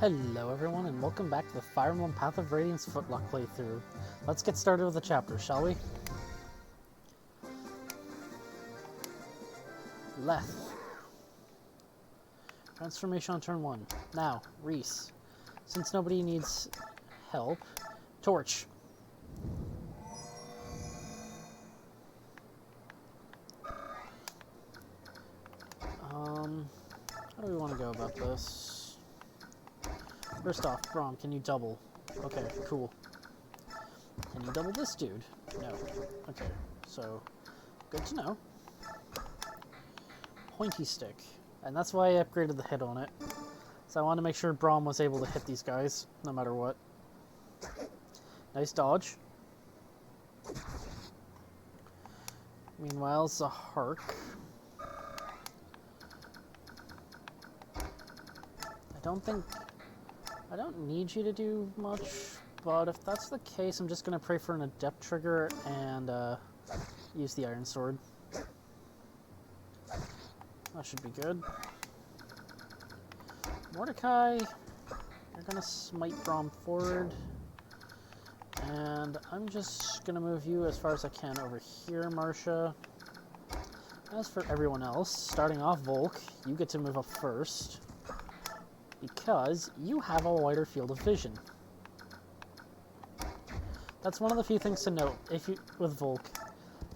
Hello everyone and welcome back to the Fire Emblem Path of Radiance Footlock playthrough. Let's get started with the chapter, shall we? Leth. Transformation on turn 1. Now, Reese. Since nobody needs help, Torch. How do we want to go about this? First off, Braum, can you double? Okay, cool. Can you double this dude? No. Okay, so, good to know. Pointy stick. And that's why I upgraded the hit on it. So I wanted to make sure Braum was able to hit these guys, no matter what. Nice dodge. Meanwhile, Zahark. I don't need you to do much, but if that's the case, I'm just going to pray for an adept trigger and use the Iron Sword. That should be good. Mordecai, you're going to smite Braum forward. And I'm just going to move you as far as I can over here, Marcia. As for everyone else, starting off Volk, you get to move up first, because you have a wider field of vision. That's one of the few things to note with Volk.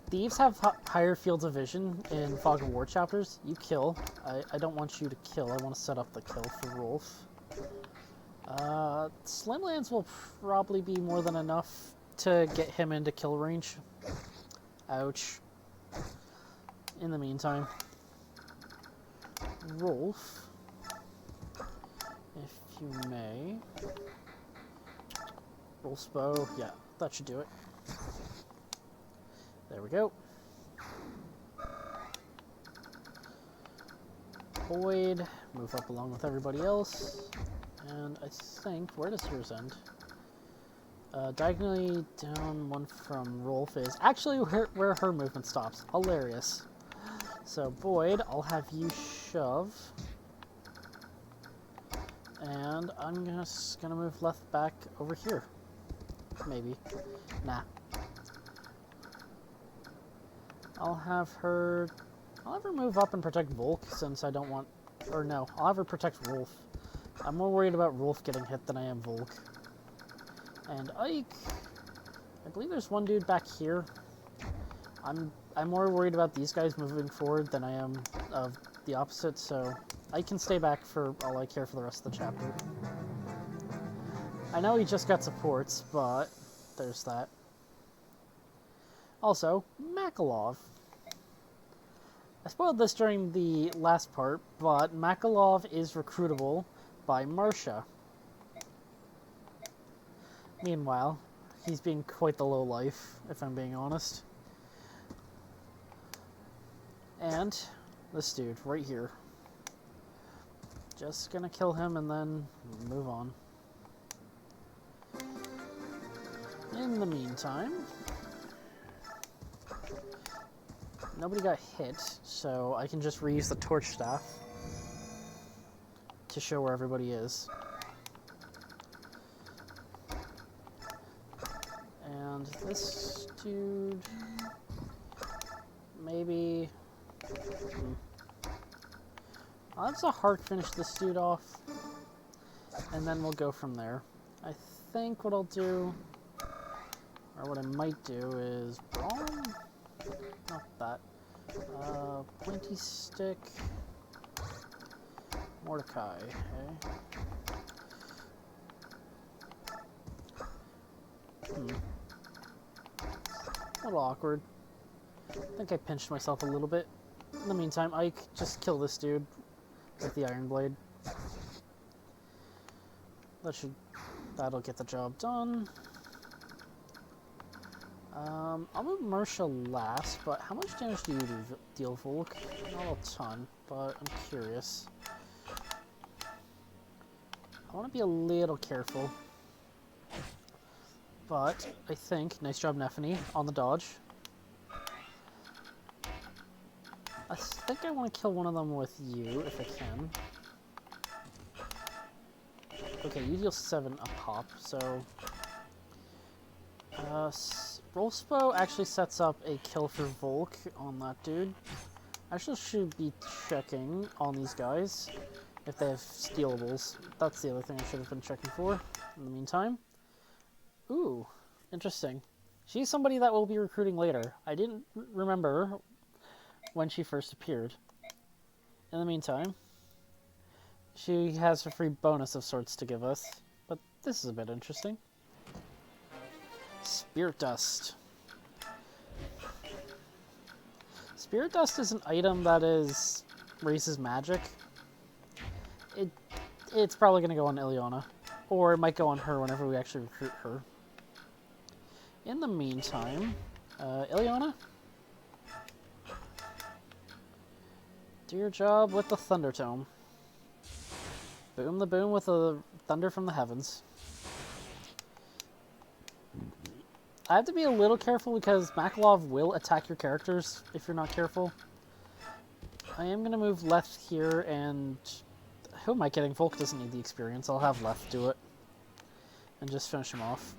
Thieves have higher fields of vision in Fog of War chapters. You kill. I don't want you to kill. I want to set up the kill for Rolf. Slimlands will probably be more than enough to get him into kill range. Ouch. In the meantime, Rolf, if you may. Rolf's bow, yeah, that should do it. There we go. Boyd, move up along with everybody else. And I think, where does yours end? Diagonally down one from Rolf is actually where her movement stops. Hilarious. So Boyd, I'll have you shove. And I'm just gonna move left back over here. Maybe. Nah. I'll have her move up and protect Volk since I don't want, or no, I'll have her protect Rolf. I'm more worried about Rolf getting hit than I am Volk. And Ike, I believe there's one dude back here. I'm more worried about these guys moving forward than I am of the opposite, so I can stay back for all I care for the rest of the chapter. I know he just got supports, but there's that. Also, Makalov. I spoiled this during the last part, but Makalov is recruitable by Marcia. Meanwhile, he's being quite the lowlife, if I'm being honest. And this dude right here. Just gonna kill him and then move on. In the meantime, nobody got hit, so I can just reuse the torch staff to show where everybody is. And this dude, maybe. I'll have Zahark finish this dude off, and then we'll go from there. I think what I'll do, or what I might do, is Braum? Not that. Pointy stick. Mordecai, okay. A little awkward. I think I pinched myself a little bit. In the meantime, Ike, just kill this dude with the Iron Blade. That'll get the job done. I'll move Marcia last, but how much damage do you deal, Volk? Not a ton, but I'm curious. I want to be a little careful. But I think, nice job Nephany, on the dodge. I think I want to kill one of them with you, if I can. Okay, you deal 7 a pop, so... Rolf's bow actually sets up a kill for Volk on that dude. I should be checking on these guys if they have stealables. That's the other thing I should have been checking for in the meantime. Ooh, interesting. She's somebody that we'll be recruiting later. I didn't remember when she first appeared. In the meantime, she has a free bonus of sorts to give us, but this is a bit interesting. Spirit Dust. Spirit Dust is an item that raises magic. It's probably going to go on Ileana, or it might go on her whenever we actually recruit her. In the meantime, Ileana, do your job with the Thunder Tome. Boom the boom with the thunder from the heavens. I have to be a little careful because Makalov will attack your characters if you're not careful. I am going to move Leth here, and who am I kidding? Volk doesn't need the experience. I'll have Leth do it and just finish him off.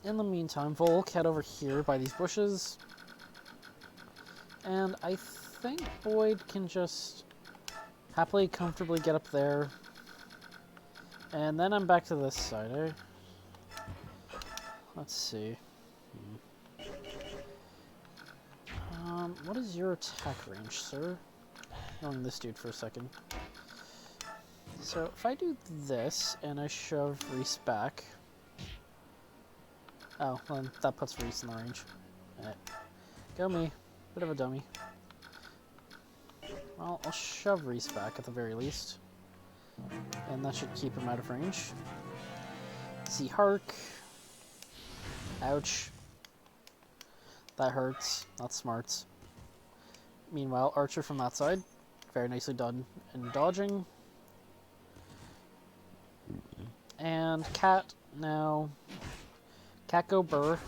In the meantime, Volk, head over here by these bushes. And I think Boyd can just happily, comfortably get up there. And then I'm back to this side, eh? Let's see. What is your attack range, sir? Knowing this dude for a second. So, if I do this, and I shove Reese back... Oh, well, that puts Reese in the range. Alright. Go me. Bit of a dummy. Well, I'll shove Reese back at the very least. And that should keep him out of range. See Hark. Ouch. That hurts. Not smart. Meanwhile, Archer from that side. Very nicely done in dodging. And Cat now. Cat go burr.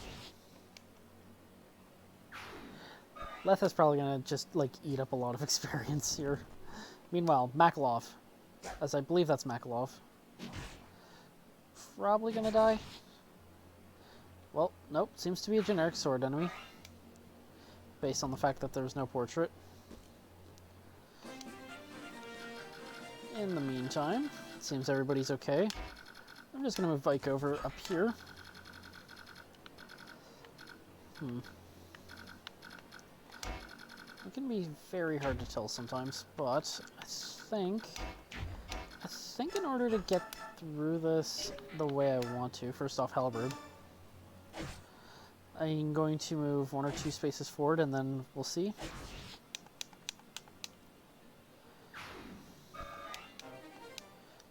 Leth is probably gonna just, like, eat up a lot of experience here. Meanwhile, Makalov. As I believe that's Makalov. Probably gonna die. Well, nope. Seems to be a generic sword enemy. Based on the fact that there's no portrait. In the meantime, it seems everybody's okay. I'm just gonna move Vike over up here. It can be very hard to tell sometimes, but I think in order to get through this the way I want to, first off, Halberd, I'm going to move 1 or 2 spaces forward, and then we'll see.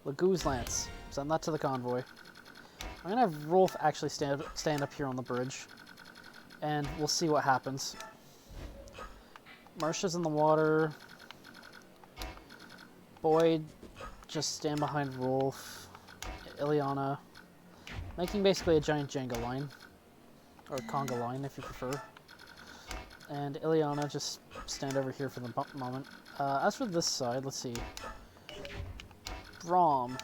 Laguz Lance. Send that to the convoy. I'm going to have Rolf actually stand up here on the bridge, and we'll see what happens. Marcia's in the water. Boyd, just stand behind Rolf. Ileana, making basically a giant Jenga line. Or conga line, if you prefer. And Ileana, just stand over here for the moment. As for this side, let's see. Braum.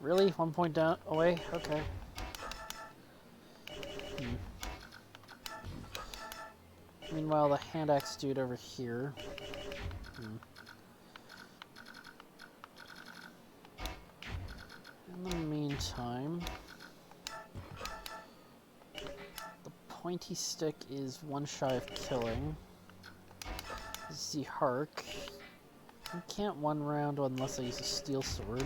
Really? 1 point down away? Okay. Meanwhile, the hand axe dude over here. In the meantime, the pointy stick is 1 shy of killing. Hark. You can't 1 round unless I use a steel sword.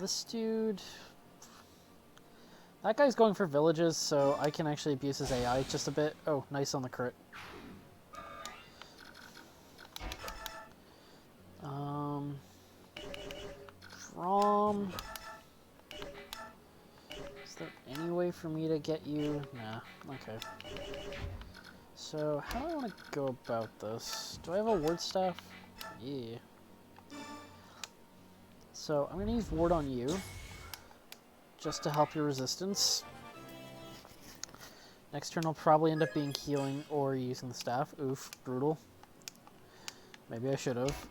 This dude... That guy's going for villages, so I can actually abuse his AI just a bit. Oh, nice on the crit. From... Is there any way for me to get you? Nah, okay. So, how do I want to go about this? Do I have a ward staff? Yeah. So, I'm going to use ward on you, just to help your resistance. Next turn will probably end up being healing or using the staff. Oof, brutal. Maybe I should have.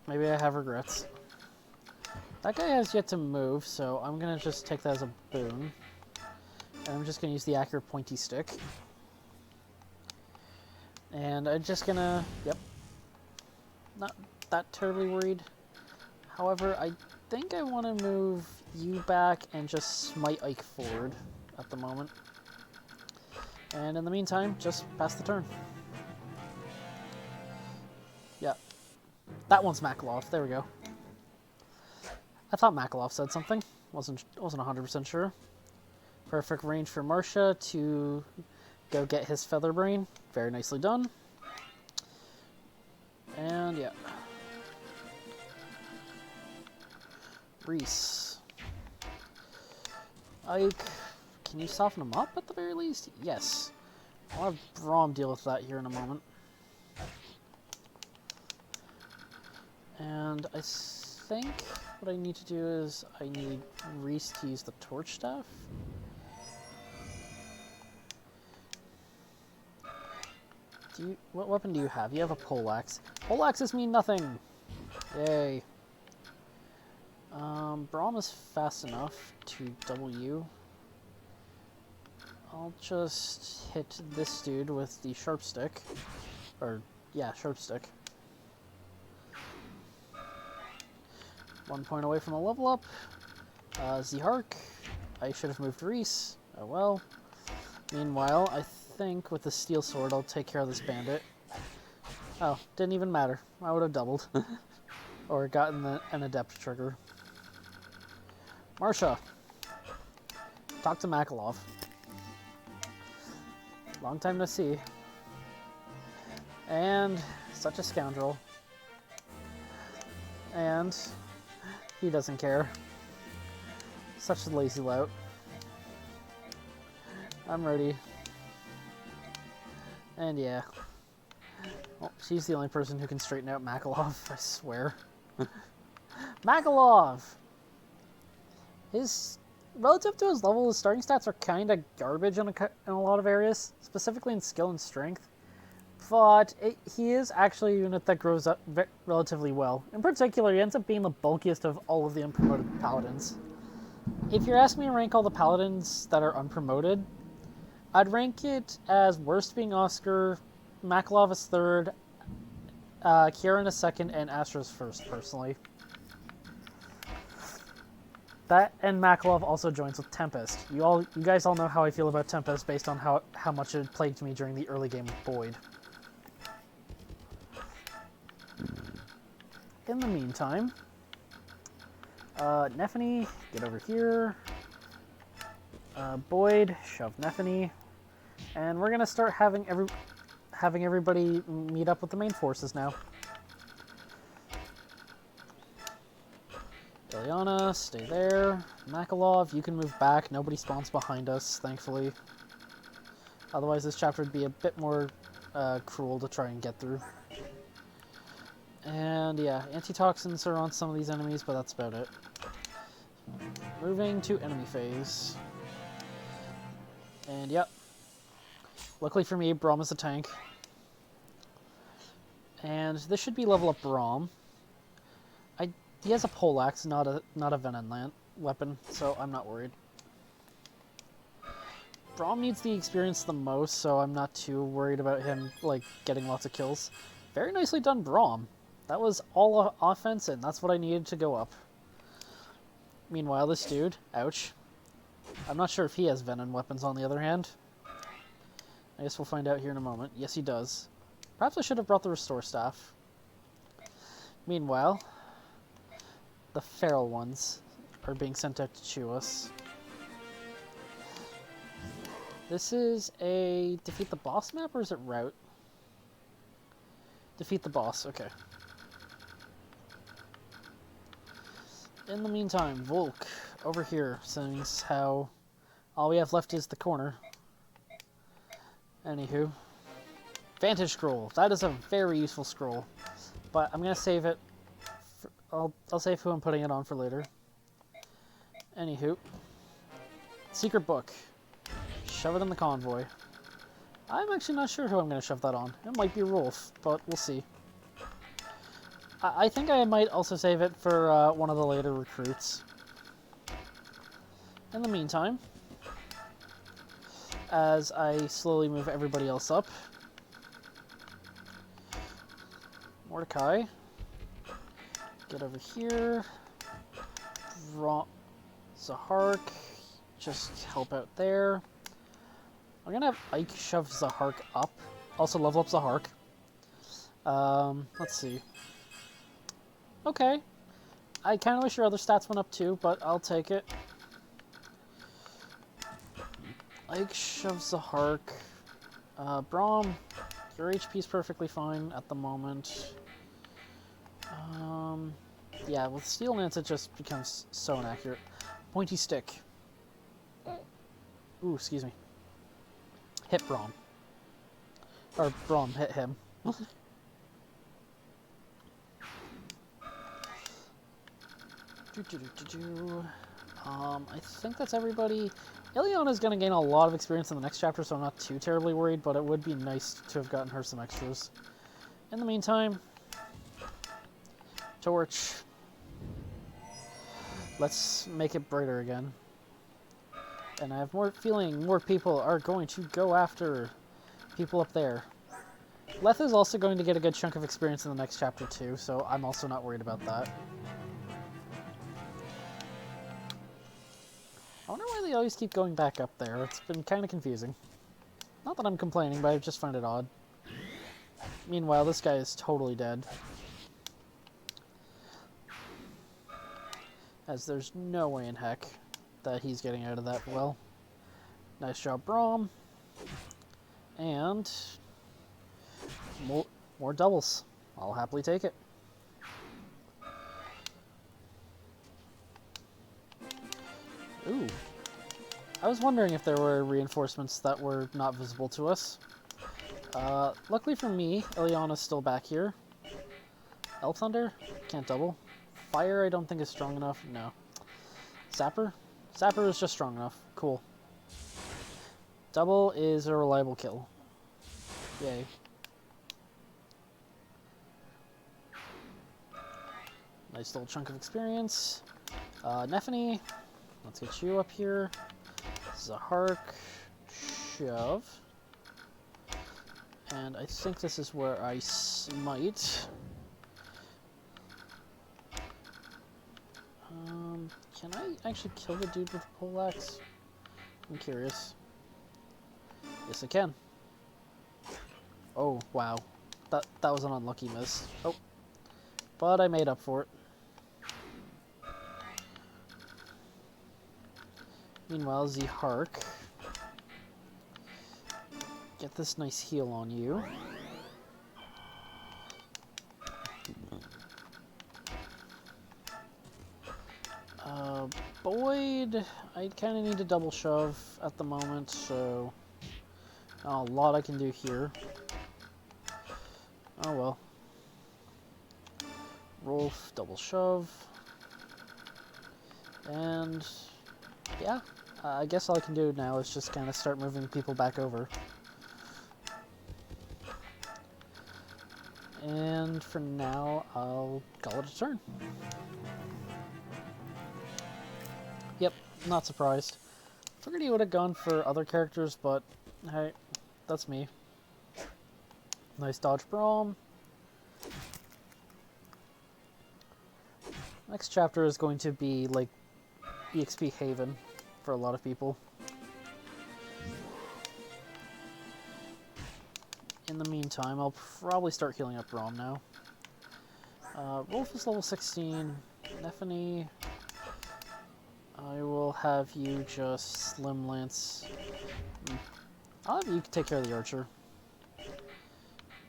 Maybe I have regrets. That guy has yet to move, so I'm gonna just take that as a boon. And I'm just gonna use the accurate pointy stick. And I'm just gonna... Yep. Not that terribly worried. However, I think I want to move you back and just smite Ike forward at the moment. And in the meantime, just pass the turn. Yeah. That one's Makalov. There we go. I thought Makalov said something. Wasn't 100% sure. Perfect range for Marcia to go get his feather brain. Very nicely done. And yeah. Reese. Ike, can you soften him up at the very least? Yes. I'll have Braum deal with that here in a moment. And I think what I need to do is I need Reese to use the torch staff. What weapon do you have? You have a poleaxe. Poleaxes mean nothing! Yay. Braum is fast enough to double you. I'll just hit this dude with the sharp stick. Or, yeah, sharp stick. 1 point away from a level up. Zihark. I should have moved Reese. Oh well. Meanwhile, I think with the steel sword I'll take care of this bandit. Oh, didn't even matter. I would have doubled. Or gotten an adept trigger. Marcia. Talk to Makalov. Long time no see. And such a scoundrel. And he doesn't care. Such a lazy lout. I'm ready. And yeah. Well, she's the only person who can straighten out Makalov, I swear. Makalov! Relative to his level, his starting stats are kind of garbage in a lot of areas, specifically in skill and strength. But he is actually a unit that grows up relatively well. In particular, he ends up being the bulkiest of all of the unpromoted paladins. If you're asking me to rank all the paladins that are unpromoted, I'd rank it as worst being Oscar, Makalov is third, Kieran is second, and Astra's first, personally. That and Makalov also joins with Tempest. You guys all know how I feel about Tempest based on how much it plagued me during the early game with Boyd. In the meantime, Nephany, get over here. Boyd, shove Nephany. And we're gonna start having everybody meet up with the main forces now. Ileana, stay there. Makalov, you can move back. Nobody spawns behind us, thankfully. Otherwise, this chapter would be a bit more cruel to try and get through. And yeah, antitoxins are on some of these enemies, but that's about it. Moving to enemy phase. And yep. Luckily for me, Braum is a tank. And this should be level up Braum. He has a poleaxe, not a venom weapon, so I'm not worried. Braum needs the experience the most, so I'm not too worried about him like getting lots of kills. Very nicely done, Braum. That was all offense, and that's what I needed to go up. Meanwhile, this dude, ouch. I'm not sure if he has venom weapons on the other hand. I guess we'll find out here in a moment. Yes, he does. Perhaps I should have brought the restore staff. Meanwhile, the feral ones are being sent out to chew us. This is a defeat the boss map, or is it route? Defeat the boss, okay. In the meantime, Volk, over here, since how all we have left is the corner. Anywho. Vantage Scroll. That is a very useful scroll. But I'm going to save it. I'll save who I'm putting it on for later. Anywho. Secret Book. Shove it in the convoy. I'm actually not sure who I'm going to shove that on. It might be Rolf, but we'll see. I think I might also save it for one of the later recruits. In the meantime, as I slowly move everybody else up, Mordecai, get over here. Zahark, just help out there. I'm gonna have Ike shove Zahark up. Also level up Zahark. Let's see. Okay. I kind of wish your other stats went up too, but I'll take it. Ike shoves Zahark. Braum, your HP's perfectly fine at the moment. Yeah, with Steel Lance it just becomes so inaccurate. Pointy Stick. Ooh, excuse me. Hit Braum. Or Braum hit him. I think that's everybody. Ileana's going to gain a lot of experience in the next chapter, so I'm not too terribly worried, but it would be nice to have gotten her some extras. In the meantime, Torch. Let's make it brighter again. And I have more feeling more people are going to go after people up there. Leth is also going to get a good chunk of experience in the next chapter too, so I'm also not worried about that. I wonder why they always keep going back up there. It's been kind of confusing. Not that I'm complaining, but I just find it odd. Meanwhile, this guy is totally dead. As there's no way in heck that he's getting out of that well. Nice job, Braum. And more doubles. I'll happily take it. Ooh. I was wondering if there were reinforcements that were not visible to us. Luckily for me, Ileana's still back here. Elf Thunder? Can't double. Fire I don't think is strong enough. No. Sapper? Sapper is just strong enough. Cool. Double is a reliable kill. Yay. Nice little chunk of experience. Nephany, let's get you up here. Zahark, shove. And I think this is where I smite. Can I actually kill the dude with the poleaxe? I'm curious. Yes, I can. Oh, wow. That was an unlucky miss. Oh. But I made up for it. Meanwhile, Zahark. Get this nice heal on you. Boyd, I kind of need a double shove at the moment, so not a lot I can do here. Oh well. Rolf, double shove. And yeah, I guess all I can do now is just kind of start moving people back over. And for now, I'll call it a turn. Yep, not surprised. Figured he would have gone for other characters, but hey, that's me. Nice dodge, Braum. Next chapter is going to be like EXP Haven for a lot of people. In the meantime, I'll probably start healing up Braum now. Rolf is level 16. Nephany, I will have you just Slim Lance. I'll have you take care of the archer.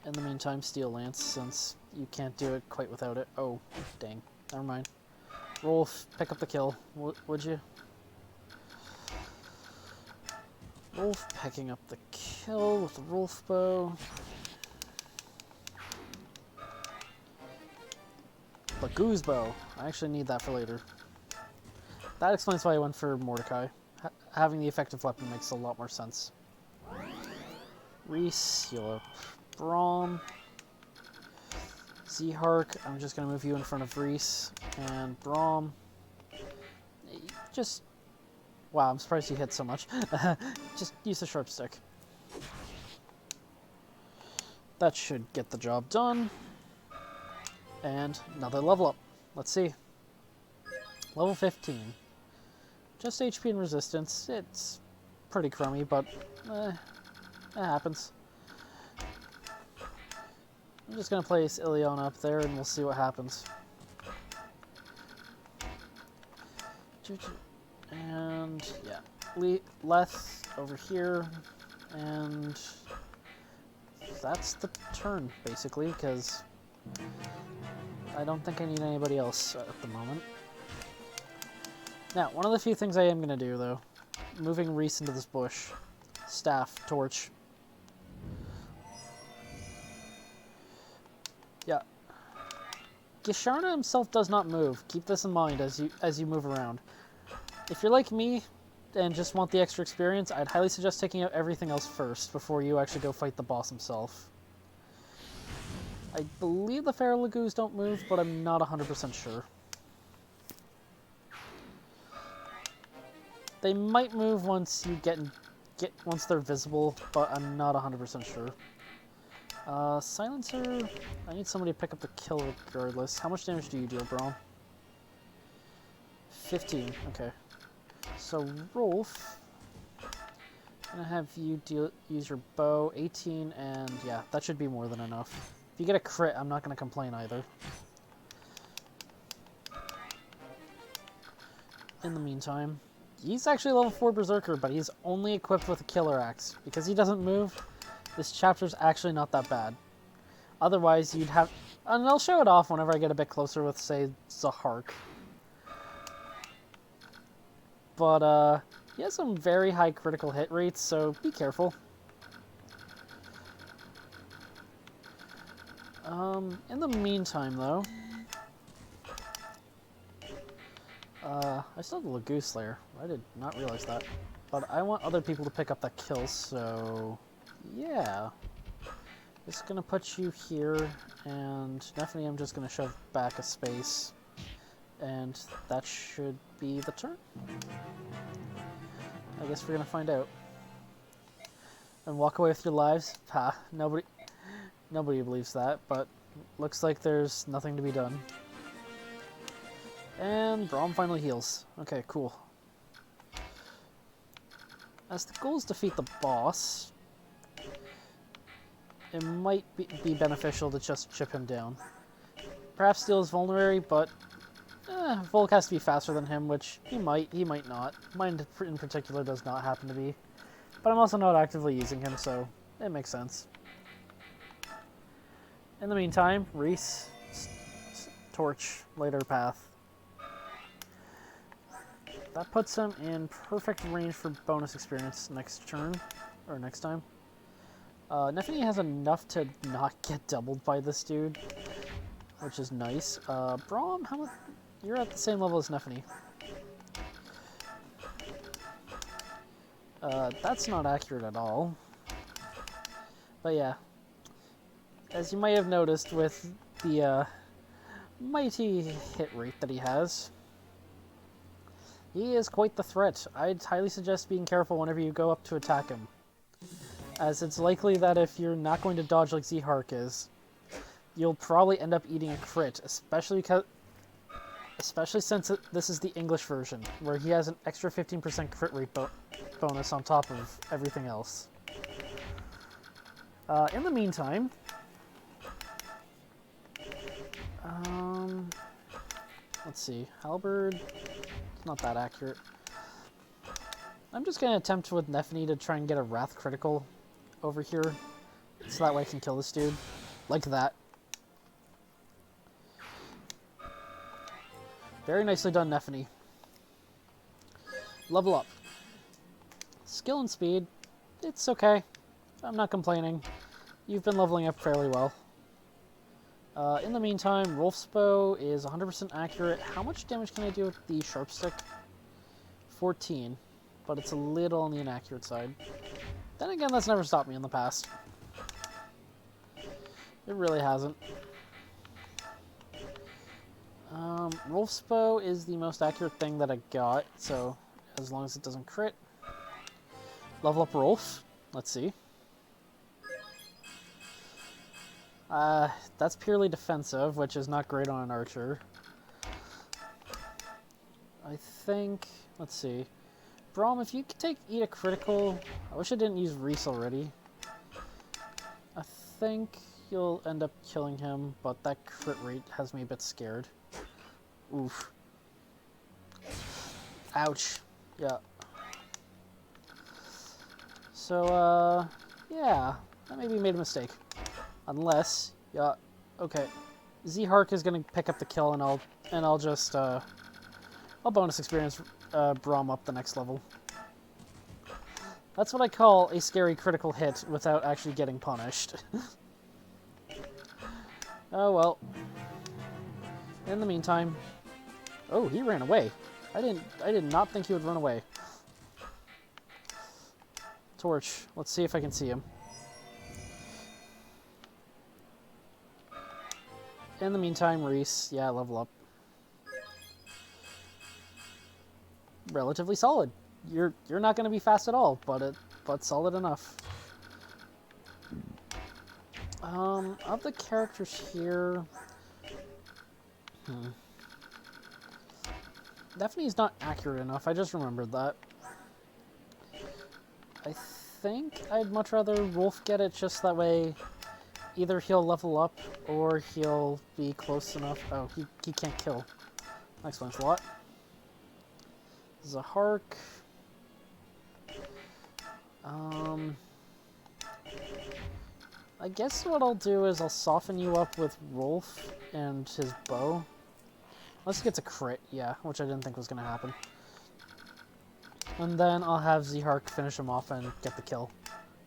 In the meantime, Steel Lance, since you can't do it quite without it. Oh, dang. Never mind. Rolf, pick up the kill, would you? Rolf picking up the kill with the Rolf bow. Laguz bow. I actually need that for later. That explains why I went for Mordecai. Having the effective weapon makes a lot more sense. Reese, heal up Braum. Z-Hark, I'm just going to move you in front of Reese and Braum. Just... Wow, I'm surprised you hit so much. Just use the sharp stick. That should get the job done. And another level up. Let's see. Level 15. Just HP and resistance. It's pretty crummy, but it happens. I'm just going to place Ileana up there and we'll see what happens. And yeah, Leth over here, and that's the turn, basically, because I don't think I need anybody else at the moment. Now, one of the few things I am going to do, though, moving Reese into this bush. Staff, torch. Yeah. Gisharna himself does not move. Keep this in mind as you move around. If you're like me and just want the extra experience, I'd highly suggest taking out everything else first before you actually go fight the boss himself. I believe the Feral Laguz don't move, but I'm not 100% sure. They might move once you once they're visible, but I'm not 100% sure. Silencer, I need somebody to pick up the kill regardless. How much damage do you deal, Braum? 15, okay. So, Rolf, I'm gonna have you use your bow, 18, and yeah, that should be more than enough. If you get a crit, I'm not gonna complain either. In the meantime, he's actually level 4 Berserker, but he's only equipped with a Killer Axe. Because he doesn't move, this chapter's actually not that bad. Otherwise, you'd have... And I'll show it off whenever I get a bit closer with, say, Z-Hark. But, he has some very high critical hit rates, so be careful. In the meantime, though... I still have the Laguz Slayer. I did not realize that. But I want other people to pick up that kill, so... Yeah. Just gonna put you here, and definitely I'm just gonna shove back a space. And that should be the turn. I guess we're gonna find out. And walk away with your lives? Ha, nobody believes that, but looks like there's nothing to be done. And Braum finally heals. Okay, cool. As the goal is to defeat the boss, it might be beneficial to just chip him down. Perhaps Steel is vulnerary, but Volk has to be faster than him, which he might not. Mine in particular does not happen to be. But I'm also not actively using him, so it makes sense. In the meantime, Reese, torch, later path. That puts him in perfect range for bonus experience next turn, or next time. Nefany has enough to not get doubled by this dude, which is nice. Braum, how much? You're at the same level as Nefany. That's not accurate at all. But yeah, as you might have noticed with the mighty hit rate that he has, he is quite the threat. I'd highly suggest being careful whenever you go up to attack him, as it's likely that if you're not going to dodge like Z-Hark is, you'll probably end up eating a crit, especially since this is the English version, where he has an extra 15% crit rate bonus on top of everything else. In the meantime, let's see, Halberd, it's not that accurate. I'm just going to attempt with Nefany to try and get a Wrath critical over here, so that way I can kill this dude, like that. Very nicely done, Nefany. Level up. Skill and speed, it's okay. I'm not complaining. You've been leveling up fairly well. In the meantime, Rolf's bow is 100% accurate. How much damage can I do with the sharp stick? 14, but it's a little on the inaccurate side. Then again, that's never stopped me in the past. It really hasn't. Rolf's bow is the most accurate thing that I got, so as long as it doesn't crit. Level up Rolf. Let's see. That's purely defensive, which is not great on an archer. I think... Let's see. Braum, if you could eat a critical... I wish I didn't use Reese already. I think you'll end up killing him, but that crit rate has me a bit scared. Oof. Ouch. Yeah. So, yeah. I maybe made a mistake. Unless, yeah, okay. Z-Hark is gonna pick up the kill, and I'll just, I'll bonus experience Braum up the next level. That's what I call a scary critical hit without actually getting punished. Oh well. In the meantime... Oh, he ran away. I did not think he would run away. Torch. Let's see if I can see him. In the meantime, Reese, yeah, level up. Relatively solid. You're not going to be fast at all, but solid enough. Of the characters here, Daphne's not accurate enough. I just remembered that. I think I'd much rather Rolf get it, just that way. Either he'll level up or he'll be close enough. Oh, he can't kill. That explains a lot. Zahark. I guess what I'll do is I'll soften you up with Rolf and his bow. Unless he gets a crit, yeah, which I didn't think was going to happen. And then I'll have Zahark finish him off and get the kill.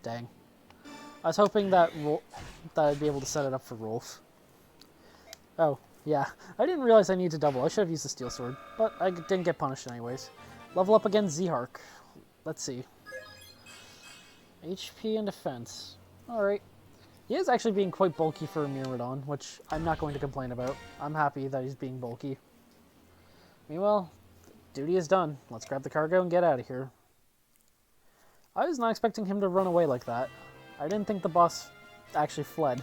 Dang. I was hoping that I'd be able to set it up for Rolf. Oh, yeah. I didn't realize I needed to double. I should have used the steel sword, but I didn't get punished anyways. Level up again, Zahark. Let's see. HP and defense. Alright. He is actually being quite bulky for a Myrmidon, which I'm not going to complain about. I'm happy that he's being bulky. Meanwhile, duty is done. Let's grab the cargo and get out of here. I was not expecting him to run away like that. I didn't think the boss actually fled.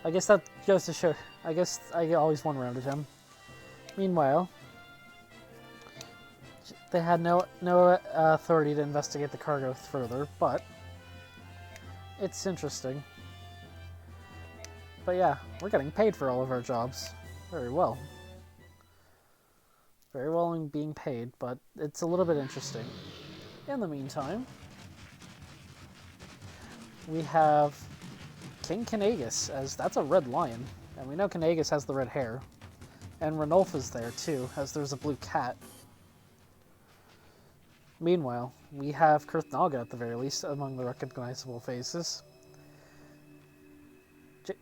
I guess that goes to show. I guess I always one-rounded him. Meanwhile, they had no authority to investigate the cargo further, but it's interesting. But yeah, we're getting paid for all of our jobs. Very well. Very well in being paid, but it's a little bit interesting. In the meantime, we have King Kanagus, as that's a red lion. And we know Kanagus has the red hair. And Ranulf is there too, as there's a blue cat. Meanwhile, we have Kurthnaga at the very least among the recognizable faces.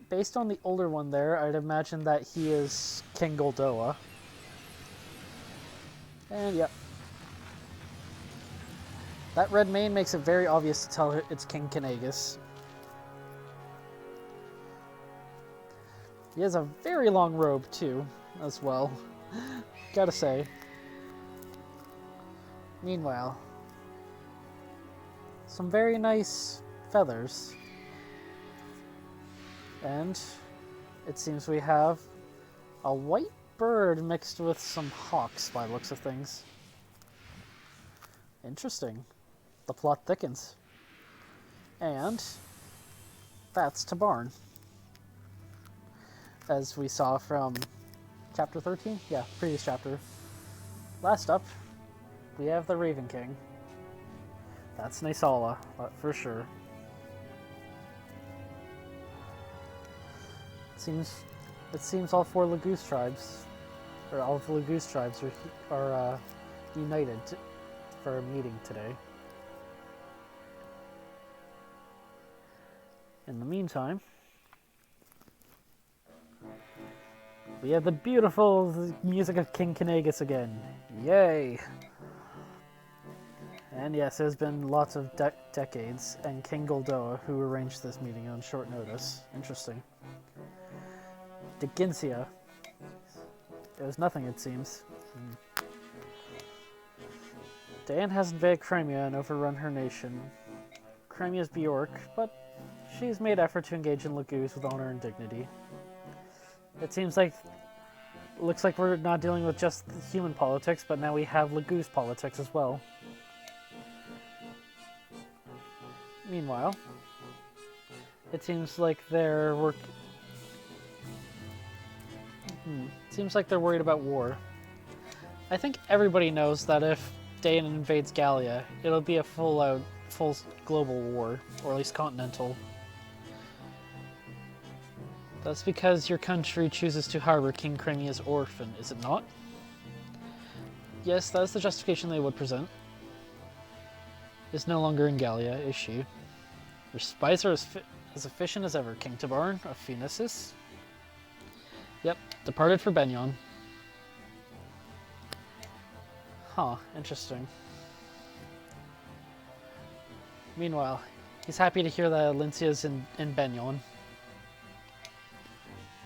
Based on the older one there, I'd imagine that he is King Goldoa. And yep. That red mane makes it very obvious to tell it's King Kanagus. He has a very long robe too, as well. Gotta say. Meanwhile, some very nice feathers. And it seems we have a white bird mixed with some hawks by the looks of things. Interesting. The plot thickens. And that's Tabarn. As we saw from chapter 13? Yeah, previous chapter. Last up, we have the Raven King. That's Naysala, for sure. It seems all four Laguz tribes, or all of the Laguz tribes are united for a meeting today. In the meantime, we have the beautiful music of King Kanagus again. Yay! And yes, there's been lots of decades, and King Goldoa, who arranged this meeting on short notice. Interesting. Deginsia. It was nothing, it seems. Dayan has invaded Crimea and overrun her nation. Crimea's Bjork, but she's made effort to engage in Laguz with honor and dignity. It seems like... Looks like we're not dealing with just human politics, but now we have Laguz politics as well. Meanwhile, it seems like they're seems like they're worried about war. I think everybody knows that if Dayan invades Gallia, it'll be a full global war, or at least continental. That's because your country chooses to harbor King Crimea's orphan, is it not? Yes, that is the justification they would present. Is no longer in Gallia, is she? Your spies are as efficient as ever, King Tabarn of Phoenicis. Yep, departed for Benyon. Huh, interesting. Meanwhile, he's happy to hear that Lincia's in Benyon.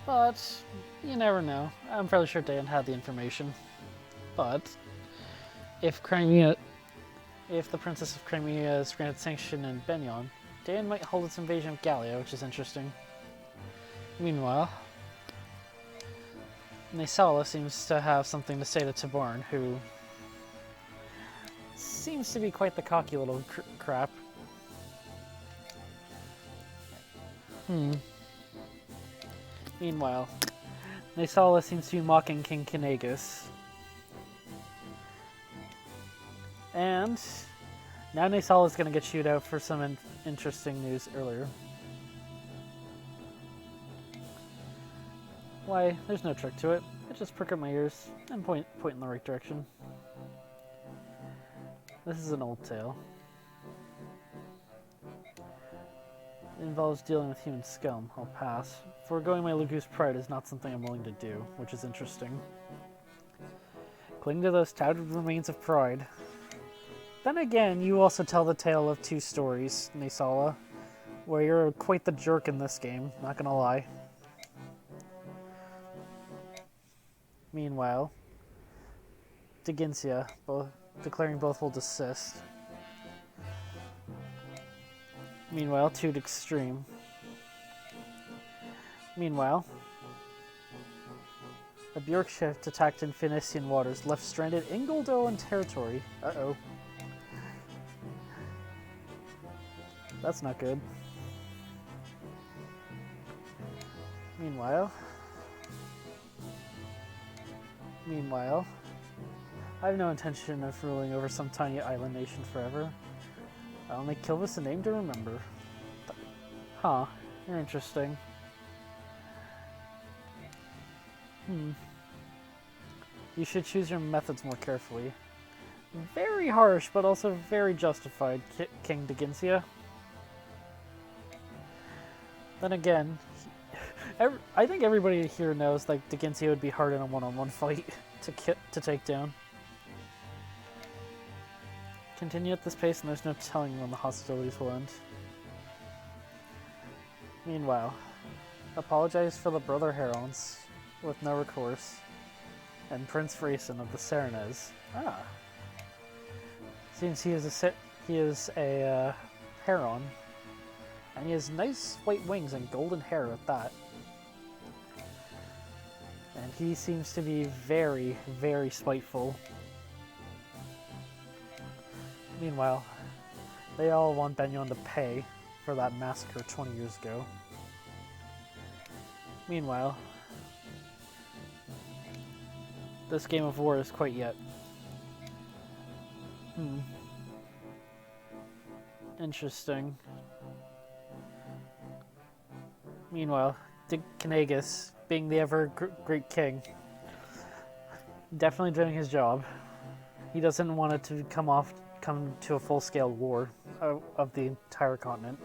But, you never know. I'm fairly sure Dayan had the information. But, if the Princess of Crimea is granted sanction in Benyon, Dayan might hold its invasion of Gallia, which is interesting. Meanwhile, Naysala seems to have something to say to Tabarn, who seems to be quite the cocky little crap. Meanwhile, Naysala seems to be mocking King Kinagus. And now Naysala's gonna get chewed out for some interesting news earlier. Why, there's no trick to it. I just prick up my ears and point in the right direction. This is an old tale. It involves dealing with human scum. I'll pass. Foregoing my Laguz pride is not something I'm willing to do, which is interesting. Cling to those touted remains of pride. Then again, you also tell the tale of two stories, Naysala, where you're quite the jerk in this game, not gonna lie. Meanwhile, Diginsia, declaring both will desist. Meanwhile, to extreme. Meanwhile, a Bjork ship attacked in Phoenician waters, left stranded in Goldoan territory. Uh-oh. That's not good. Meanwhile, I have no intention of ruling over some tiny island nation forever. I'll make Kilvis a name to remember. Huh, you're interesting. You should choose your methods more carefully. Very harsh, but also very justified, King Diginsia. Then again, I think everybody here knows that Diginsia would be hard in a one-on-one fight to take down. Continue at this pace and there's no telling when the hostilities will end. Meanwhile, apologize for the Brother Herons with no recourse, and Prince Rayson of the Serenez. Ah. Seems he is a Heron, and he has nice white wings and golden hair at that. And he seems to be very, very spiteful. Meanwhile, they all want Benyon to pay for that massacre 20 years ago. Meanwhile, this game of war is quite yet. Interesting. Meanwhile, Kinagus, being the ever-great king, definitely doing his job. He doesn't want it to come to a full-scale war of the entire continent.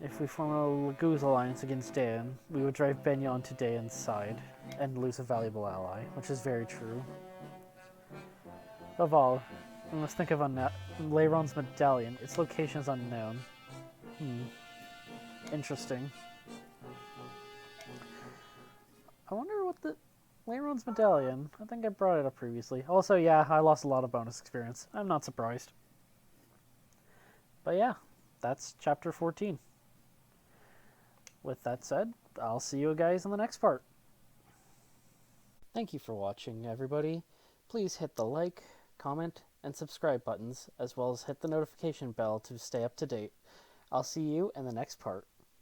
If we form a Laguz alliance against Dayan, we would drive Benyon to Dayan's side and lose a valuable ally, which is very true. Above all, we must think of Leiron's medallion. Its location is unknown. Interesting. I wonder what the... Leiron's medallion. I think I brought it up previously. Also, yeah, I lost a lot of bonus experience. I'm not surprised. But yeah, that's chapter 14. With that said, I'll see you guys in the next part. Thank you for watching, everybody. Please hit the like, comment, and subscribe buttons, as well as hit the notification bell to stay up to date. I'll see you in the next part.